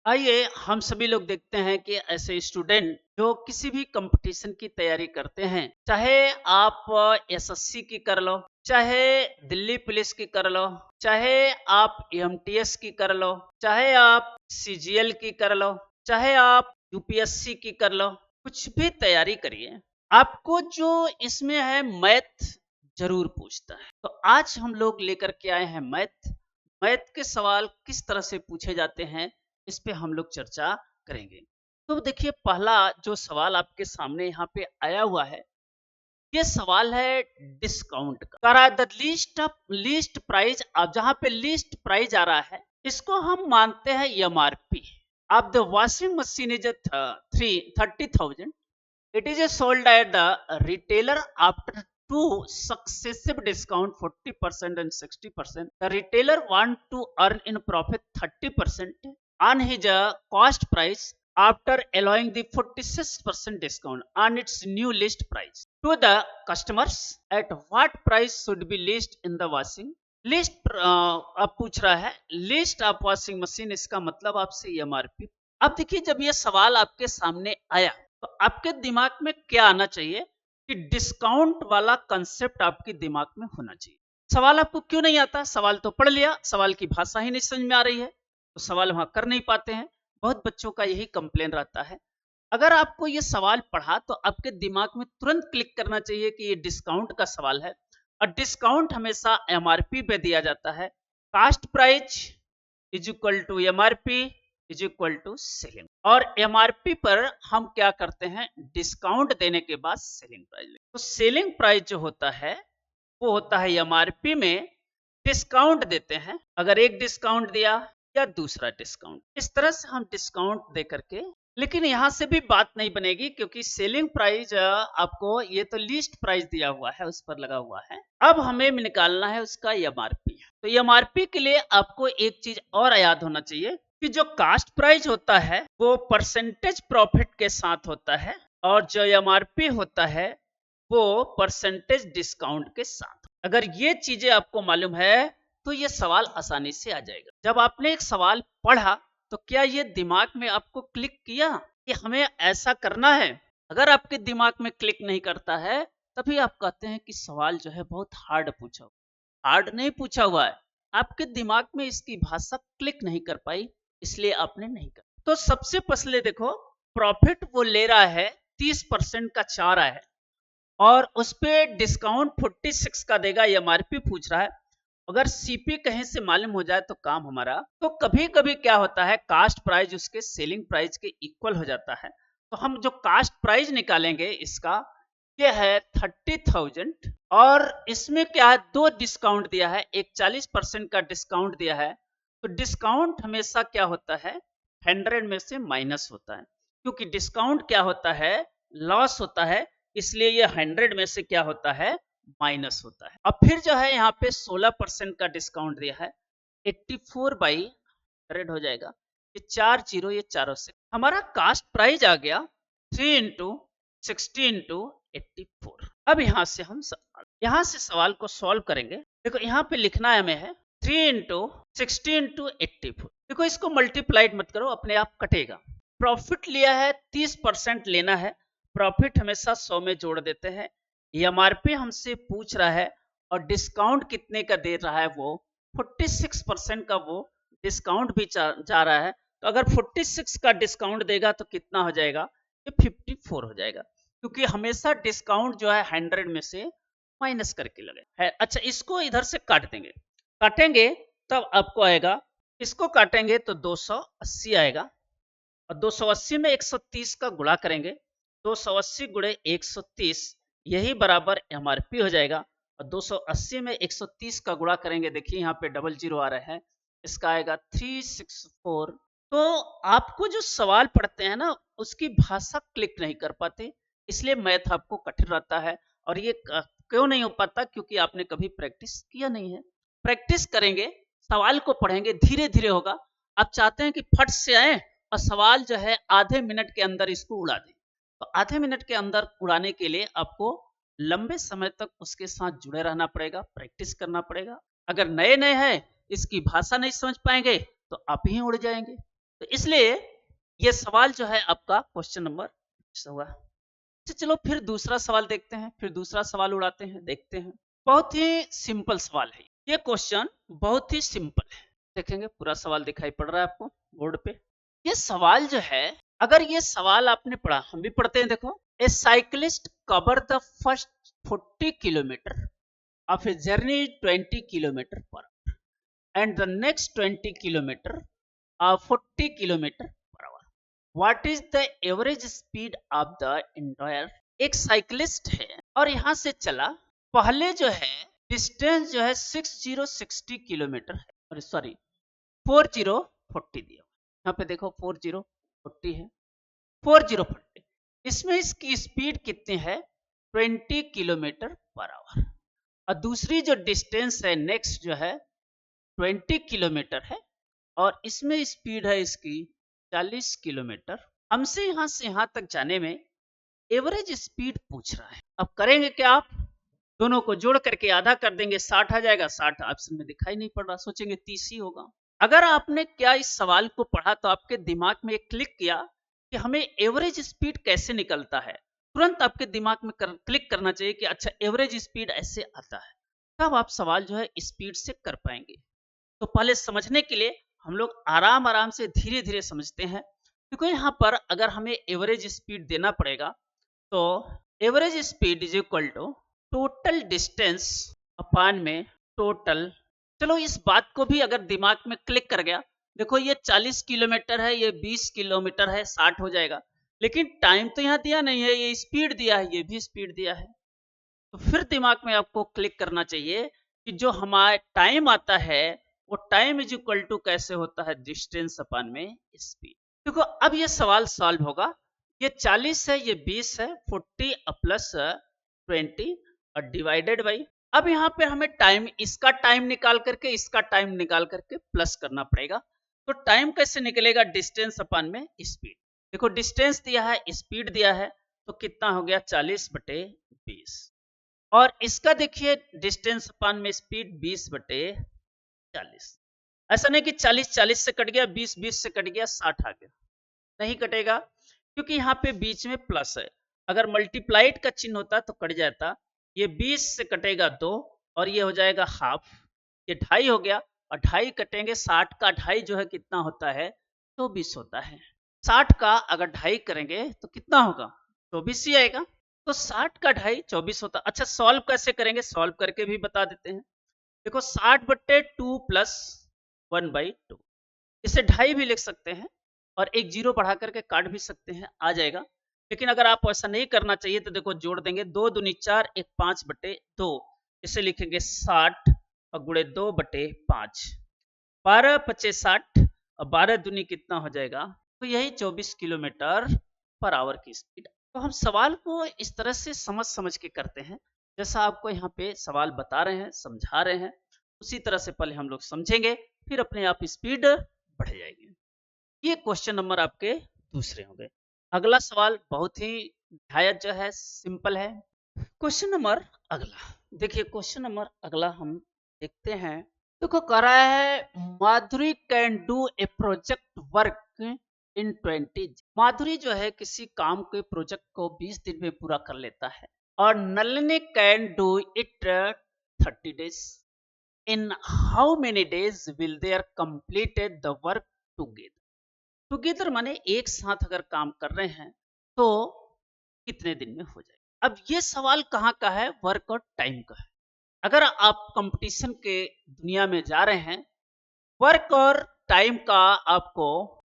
आइए हम सभी लोग देखते हैं कि ऐसे स्टूडेंट जो किसी भी कंपटीशन की तैयारी करते हैं, चाहे आप एसएससी की कर लो, चाहे दिल्ली पुलिस की कर लो, चाहे आप एमटीएस की कर लो, चाहे आप सीजीएल की कर लो, चाहे आप यूपीएससी की कर लो, कुछ भी तैयारी करिए, आपको जो इसमें है मैथ जरूर पूछता है। तो आज हम लोग लेकर के आए हैं मैथ। मैथ के सवाल किस तरह से पूछे जाते हैं, इस पे हम लोग चर्चा करेंगे। तो देखिए, पहला जो सवाल आपके सामने यहाँ पे आया हुआ है, ये सवाल है डिस्काउंट का। कह रहा है द लीस्ट प्राइस। अब जहाँ पे लीस्ट प्राइस आ रहा है, इसको हम मानते हैं एमआरपी। अब the washing machine is 30,000. It is sold at the retailer after two successive discount 40% and 60%. The retailer want to earn in profit 30% on his cost price after allowing the 46% discount on its new list price to the customers. At what price should be list in the washing? List अब पूछ रहा है list of washing machine, इसका मतलब आपसे MRP. अब देखिए, जब ये सवाल आपके सामने आया तो आपके दिमाग में क्या आना चाहिए कि डिस्काउंट वाला कंसेप्ट आपके दिमाग में होना चाहिए। सवाल आपको क्यों नहीं आता? सवाल तो पढ़ लिया, सवाल की भाषा ही नहीं समझ में आ रही है, तो सवाल वहां कर नहीं पाते हैं। बहुत बच्चों का यही कंप्लेन रहता है। अगर आपको ये सवाल पढ़ा तो आपके दिमाग में तुरंत क्लिक करना चाहिए कि ये डिस्काउंट का सवाल है, और डिस्काउंट हमेशा एमआरपी पे दिया जाता है। Cost price is equal to MRP is equal to selling, और एमआरपी पर हम क्या करते हैं, डिस्काउंट देने के बाद सेलिंग प्राइस। तो सेलिंग प्राइस जो होता है वो होता है एमआरपी में डिस्काउंट देते हैं। अगर एक डिस्काउंट दिया या दूसरा डिस्काउंट, इस तरह से हम डिस्काउंट दे करके। लेकिन यहां से भी बात नहीं बनेगी, क्योंकि सेलिंग प्राइस आपको ये तो लिस्ट प्राइस दिया हुआ है, उस पर लगा हुआ है। अब हमें निकालना है उसका एमआरपी। तो एमआरपी के लिए आपको एक चीज और याद होना चाहिए कि जो कास्ट प्राइस होता है वो परसेंटेज प्रॉफिट के साथ होता है, और जो एमआरपी होता है वो परसेंटेज डिस्काउंट के साथ। अगर ये चीजें आपको मालूम है तो ये सवाल आसानी से आ जाएगा। जब आपने एक सवाल पढ़ा तो क्या ये दिमाग में आपको क्लिक किया कि हमें ऐसा करना है? अगर आपके दिमाग में क्लिक नहीं करता है, तभी आप कहते हैं कि सवाल जो है बहुत हार्ड पूछा हुआ। हार्ड नहीं पूछा हुआ है, आपके दिमाग में इसकी भाषा क्लिक नहीं कर पाई, इसलिए आपने नहीं कर। तो सबसे पहले देखो, प्रॉफिट वो ले रहा है 30% का चाह रहा है, और उस पे डिस्काउंट 46 का देगा, एमआरपी पूछ रहा है। अगर सीपी कहीं से मालूम हो जाए तो काम हमारा। तो कभी कभी क्या होता है, कास्ट प्राइस उसके सेलिंग प्राइस के इक्वल हो जाता है। तो हम जो कास्ट प्राइस निकालेंगे इसका, ये है 30,000, और इसमें क्या है, दो डिस्काउंट दिया है, एक 40% का डिस्काउंट दिया है। तो डिस्काउंट हमेशा क्या होता है, 100 में से माइनस होता है, क्योंकि डिस्काउंट क्या होता है, लॉस होता है, इसलिए ये 100 में से क्या होता है, माइनस होता है। अब फिर जो है यहाँ पे 16% का डिस्काउंट दिया है, 84/100 हो जाएगा। ये 4 जीरो, ये चारों से हमारा कास्ट प्राइस आ गया 3 इंटू 60 इंटू 84। अब यहाँ से सवाल को सॉल्व करेंगे। देखो, यहाँ पे लिखना है हमें है 3 इंटू 60 इंटू 84। देखो, इसको मल्टीप्लाइड मत करो, अपने आप कटेगा। प्रॉफिट लिया है 30% लेना है, प्रॉफिट हमेशा 100 में जोड़ देते हैं। एमआरपी हमसे पूछ रहा है, और डिस्काउंट कितने का दे रहा है, वो 46% का वो डिस्काउंट भी जा रहा है। तो अगर 46 का डिस्काउंट देगा तो कितना हो जाएगा, ये 54 हो जाएगा, क्योंकि हमेशा डिस्काउंट जो है 100 में से माइनस करके लगे है। अच्छा, इसको इधर से काटेंगे तब आपको आएगा, इसको काटेंगे तो 280 आएगा, और 280 में 130 का गुणा करेंगे, 280 गुणे 130, यही बराबर एमआरपी हो जाएगा। और 280 में 130 का गुणा करेंगे, देखिए यहाँ पे डबल जीरो आ रहा है, इसका आएगा 364। तो आपको जो सवाल पढ़ते हैं ना, उसकी भाषा क्लिक नहीं कर पाते, इसलिए मैथ आपको कठिन रहता है। और ये क्यों नहीं हो पाता, क्योंकि आपने कभी प्रैक्टिस किया नहीं है। प्रैक्टिस करेंगे, सवाल को पढ़ेंगे, धीरे धीरे होगा। आप चाहते हैं कि फट से आए और सवाल जो है आधे मिनट के अंदर इसको उड़ा दें, तो आधे मिनट के अंदर उड़ाने के लिए आपको लंबे समय तक उसके साथ जुड़े रहना पड़ेगा, प्रैक्टिस करना पड़ेगा। अगर नए नए हैं, इसकी भाषा नहीं समझ पाएंगे तो आप ही उड़ जाएंगे। तो इसलिए ये सवाल जो है आपका क्वेश्चन नंबर हुआ। तो चलो फिर दूसरा सवाल देखते हैं, फिर दूसरा सवाल उड़ाते हैं, देखते हैं। बहुत ही सिंपल सवाल है ये क्वेश्चन, बहुत ही सिंपल है। देखेंगे पूरा सवाल दिखाई पड़ रहा है आपको बोर्ड पे। ये सवाल जो है, अगर ये सवाल आपने पढ़ा, हम भी पढ़ते हैं, देखो, a cyclist cover the first 40 kilometer of a journey 20 kilometer per hour and the next 20 kilometer 40 kilometer per hour. What is the average speed of the entire? एक साइकिलिस्ट है और यहां से चला, पहले जो है डिस्टेंस जो है 6060 किलोमीटर है, और सॉरी 4040 दिया, यहाँ पे देखो 4040 है, 4040, इसमें इसकी स्पीड कितनी है 20 किलोमीटर पर आवर, और दूसरी जो डिस्टेंस है नेक्स्ट जो है 20 किलोमीटर है, और इसमें स्पीड है इसकी 40 किलोमीटर। हमसे यहां से यहां तक जाने में एवरेज स्पीड पूछ रहा है। अब करेंगे क्या, आप दोनों को जोड़ करके आधा कर देंगे, 60 आ जाएगा, 60 ऑप्शन में दिखाई नहीं पड़ रहा, सोचेंगे 30 ही होगा। अगर आपने क्या इस सवाल को पढ़ा तो आपके दिमाग में एक क्लिक किया कि हमें एवरेज स्पीड कैसे निकलता है, तुरंत आपके दिमाग में क्लिक करना चाहिए कि अच्छा एवरेज स्पीड ऐसे आता है, तब आप सवाल जो है स्पीड से कर पाएंगे। तो पहले समझने के लिए हम लोग आराम आराम से धीरे धीरे समझते हैं, क्योंकि यहाँ पर अगर हमें एवरेज स्पीड देना पड़ेगा तो average speed is equal to total distance upon में टोटल। चलो इस बात को भी अगर दिमाग में क्लिक कर गया, देखो ये 40 किलोमीटर है, ये 20 किलोमीटर है, 60 हो जाएगा, लेकिन टाइम तो यहाँ दिया नहीं है, ये स्पीड दिया है, ये भी स्पीड दिया है। तो फिर दिमाग में आपको क्लिक करना चाहिए कि जो हमारा टाइम आता है वो टाइम इज इक्वल टू कैसे होता है, डिस्टेंस अपान में स्पीड। देखो अब ये सवाल सॉल्व होगा, ये 40 है, ये 20 है, 40 प्लस 20 और डिवाइडेड बाई, अब यहाँ पे हमें टाइम, इसका टाइम निकाल करके इसका टाइम निकाल करके प्लस करना पड़ेगा। तो टाइम कैसे निकलेगा, डिस्टेंस अपान में स्पीड। देखो डिस्टेंस दिया है, स्पीड दिया है, तो कितना हो गया 40/20, और इसका देखिए डिस्टेंस अपान में स्पीड 20/40। ऐसा नहीं कि 40/40 से कट गया, 20/20 से कट गया, 60 आ गया, नहीं कटेगा, क्योंकि यहाँ पे बीच में प्लस है। अगर मल्टीप्लाइड का चिन्ह होता तो कट जाता, ये 20 से कटेगा 2 और ये हो जाएगा हाफ, ये 2.5 हो गया, और 2.5 कटेंगे, 60 का 2.5 जो है कितना होता है 24 होता है। 60 का अगर 2.5 करेंगे तो कितना होगा 24 ही आएगा, तो 60 का 2.5 24 होता। अच्छा सॉल्व कैसे करेंगे, सॉल्व करके भी बता देते हैं। देखो 60/2 प्लस 1/2, इसे 2.5 भी लिख सकते हैं और एक जीरो बढ़ा करके काट भी सकते हैं, आ जाएगा। लेकिन अगर आप ऐसा नहीं करना चाहिए तो देखो जोड़ देंगे, 2 दूनी 4, 1 5/2, इसे लिखेंगे 60 और गुणे 2/5, 12 25 60 और 12 दूनी कितना हो जाएगा, तो यही 24 किलोमीटर पर आवर की स्पीड। तो हम सवाल को इस तरह से समझ के करते हैं, जैसा आपको यहाँ पे सवाल बता रहे हैं, समझा रहे हैं, उसी तरह से पहले हम लोग समझेंगे, फिर अपने आप स्पीड बढ़ जाएगी। ये क्वेश्चन नंबर आपके दूसरे हो गए। अगला सवाल बहुत ही निहायत जो है सिंपल है। क्वेश्चन नंबर अगला देखिए, क्वेश्चन नंबर अगला हम देखते हैं। देखो कह रहा है Madhuri can do a project work in 20। Madhuri जो है किसी काम के प्रोजेक्ट को 20 दिन में पूरा कर लेता है, और Nalini can do it 30 days. In how many days will they are completed the work together. Together माने एक साथ अगर काम कर रहे हैं तो कितने दिन में हो जाए। अब ये सवाल कहाँ का है, वर्क और टाइम का है। अगर आप कंपटीशन के दुनिया में जा रहे हैं, वर्क और टाइम का आपको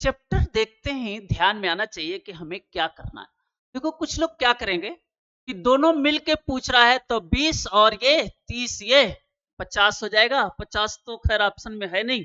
चैप्टर देखते ही ध्यान में आना चाहिए कि हमें क्या करना है। देखो कुछ लोग क्या करेंगे कि दोनों मिलके पूछ रहा है तो 20 और ये 30, ये 50 हो जाएगा, 50 तो खैर ऑप्शन में है नहीं,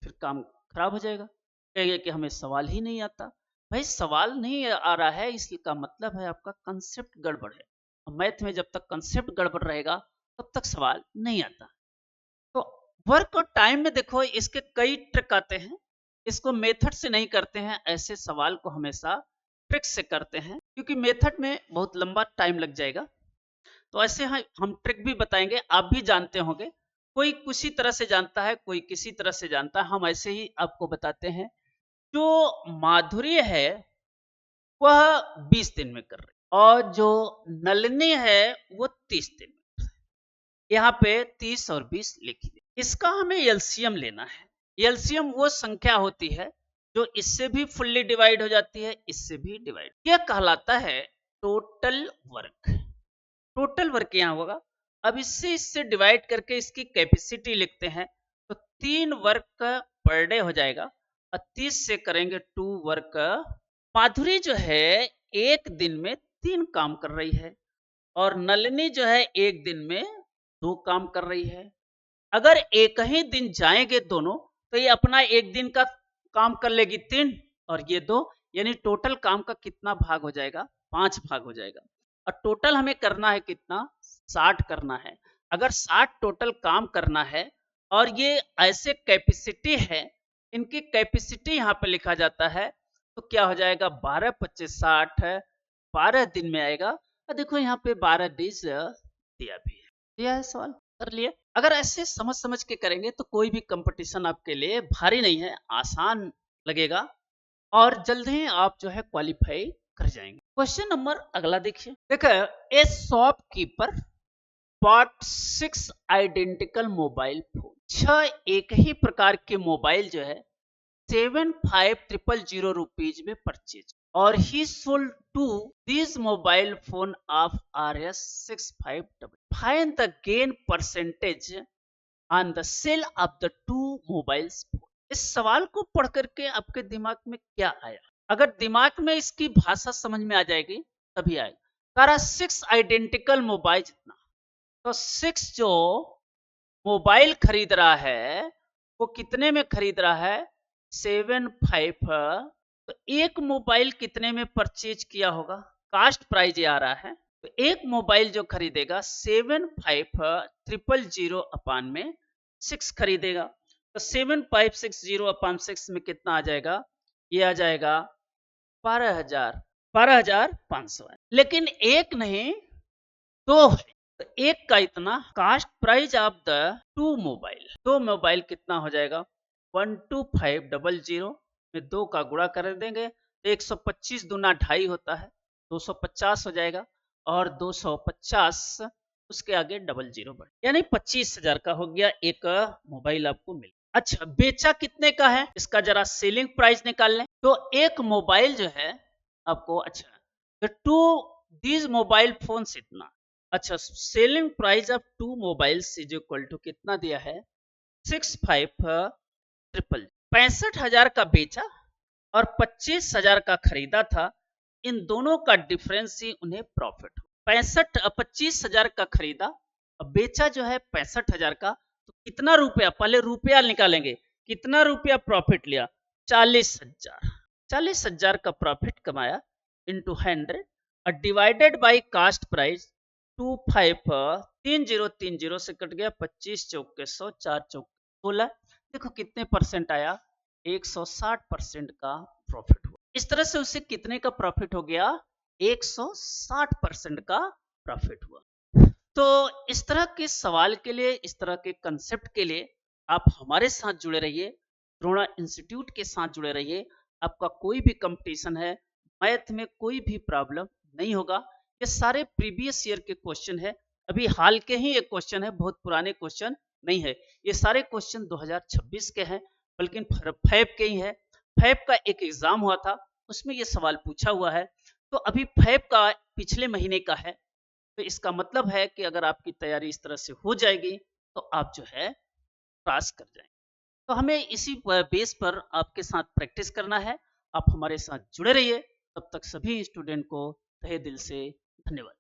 फिर काम खराब हो जाएगा, कहेंगे कि हमें सवाल ही नहीं आता। भाई सवाल नहीं आ रहा है इसका मतलब है आपका कंसेप्ट गड़बड़ है, और मैथ में जब तक कंसेप्ट गड़बड़ रहेगा तब तक सवाल नहीं आता। तो वर्क और टाइम में देखो इसके कई ट्रिक आते हैं, इसको मेथड से नहीं करते हैं, ऐसे सवाल को हमेशा ट्रिक से करते हैं, क्योंकि मेथड में बहुत लंबा टाइम लग जाएगा। तो ऐसे हम ट्रिक भी बताएंगे, आप भी जानते होंगे, कोई किसी तरह से जानता है, कोई किसी तरह से जानता है, हम ऐसे ही आपको बताते हैं जो माधुरी है वह 20 दिन में कर रही है और जो नलिनी है वो 30 दिन में। यहाँ पे 30 और 20 लिखी है। इसका हमें एलसीएम लेना है। एलसीएम वो संख्या होती है जो इससे भी फुल्ली डिवाइड हो जाती है, इससे भी डिवाइड। यह कहलाता है टोटल वर्क। टोटल वर्क यहाँ होगा। अब इससे डिवाइड करके इसकी कैपेसिटी लिखते हैं तो 3 वर्क पर डे हो जाएगा और 30 से करेंगे 2 वर्क। माधुरी जो है एक दिन में 3 काम कर रही है और नलिनी जो है एक दिन में 2 काम कर रही है। अगर एक ही दिन जाएंगे दोनों तो ये अपना एक दिन का काम कर लेगी 3 और ये 2, यानी टोटल काम का कितना भाग हो जाएगा? 5 भाग हो जाएगा। और टोटल हमें करना है कितना? 60 करना है। अगर 60 टोटल काम करना है और ये ऐसे कैपेसिटी है, इनकी कैपेसिटी यहाँ पे लिखा जाता है तो क्या हो जाएगा? 12 25 60 12 दिन में आएगा। और देखो यहाँ पे 12 डेज दिया भी है। दिया है, सवाल कर लिए। अगर ऐसे समझ के करेंगे तो कोई भी कंपटीशन आपके लिए भारी नहीं है, आसान लगेगा और जल्द ही आप जो है क्वालिफाई कर जाएंगे। क्वेश्चन नंबर अगला देखिए। देखो, ए shopkeeper bot 6 identical mobile phone. 6 एक ही प्रकार के मोबाइल जो है 75,000 रुपीज में परचेज और he sold to this mobile phone of RS 6500। Find the gain percentage on the sale of the 2 mobiles. इस सवाल को पढ़ करके आपके दिमाग में क्या आया? अगर दिमाग में इसकी भाषा समझ में आ जाएगी तभी आएगा। तारा 6 आइडेंटिकल मोबाइल जितना, तो 6 जो मोबाइल खरीद रहा है वो कितने में खरीद रहा है? 75। तो एक मोबाइल कितने में परचेज किया होगा? कास्ट प्राइस ये आ रहा है तो एक मोबाइल जो खरीदेगा 75,000 अपान में 6 खरीदेगा तो 7560 अपान 6 में कितना आ जाएगा? ये आ जाएगा 12,500। लेकिन एक नहीं दो है तो एक का इतना cost price of the 2 mobile. 2 mobile कितना हो जाएगा? 12500 में 2 का गुणा कर देंगे तो 125 दूना 2.5 होता है, 250 हो जाएगा और 250 उसके आगे 00 बढ़, यानी 25,000 का हो गया एक मोबाइल आपको मिल। अच्छा, बेचा कितने का है इसका जरा सेलिंग प्राइस निकाल लें। तो एक मोबाइल जो है आपको, अच्छा तो 2 दीज मोबाइल फोन इतना, अच्छा selling price of 2 mobiles is equal to कितना दिया है? 65,000 का बेचा और 25,000 का खरीदा था। इन दोनों का डिफरेंस ही उन्हें प्रॉफिट। 25,000 का खरीदा और बेचा जो है 65,000 का, तो कितना रुपया? पहले रुपया निकालेंगे, कितना रुपया प्रॉफिट लिया? 40,000। 40,000 का प्रॉफिट कमाया इंटू 100 और डिवाइडेड बाई कास्ट प्राइस 25,3030 से कट गया 25 चौके 100, 4 चौके 16। देखो कितने परसेंट आया? 160% का प्रॉफिट हुआ। इस तरह से उसे कितने का प्रॉफिट हो गया? 160% का प्रॉफिट हुआ। तो इस तरह के सवाल के लिए, इस तरह के कंसेप्ट के लिए आप हमारे साथ जुड़े रहिए, द्रोणा इंस्टीट्यूट के साथ जुड़े रहिए। आपका कोई भी कंपटीशन है, मैथ में कोई भी प्रॉब्लम नहीं होगा। ये सारे प्रीवियस ईयर के क्वेश्चन है, अभी हाल के ही एक क्वेश्चन है, बहुत पुराने क्वेश्चन नहीं है। ये सारे क्वेश्चन 2026 के हैं, बल्कि फैब के ही है। फैब का एक एग्जाम हुआ था, उसमें ये सवाल पूछा हुआ है। तो अभी फैब का पिछले महीने का है, तो इसका मतलब है कि अगर आपकी तैयारी इस तरह से हो जाएगी तो आप जो है पास कर जाएंगे। तो हमें इसी बेस पर आपके साथ प्रैक्टिस करना है। आप हमारे साथ जुड़े रहिए। तब तक सभी स्टूडेंट को तहे दिल से धन्यवाद।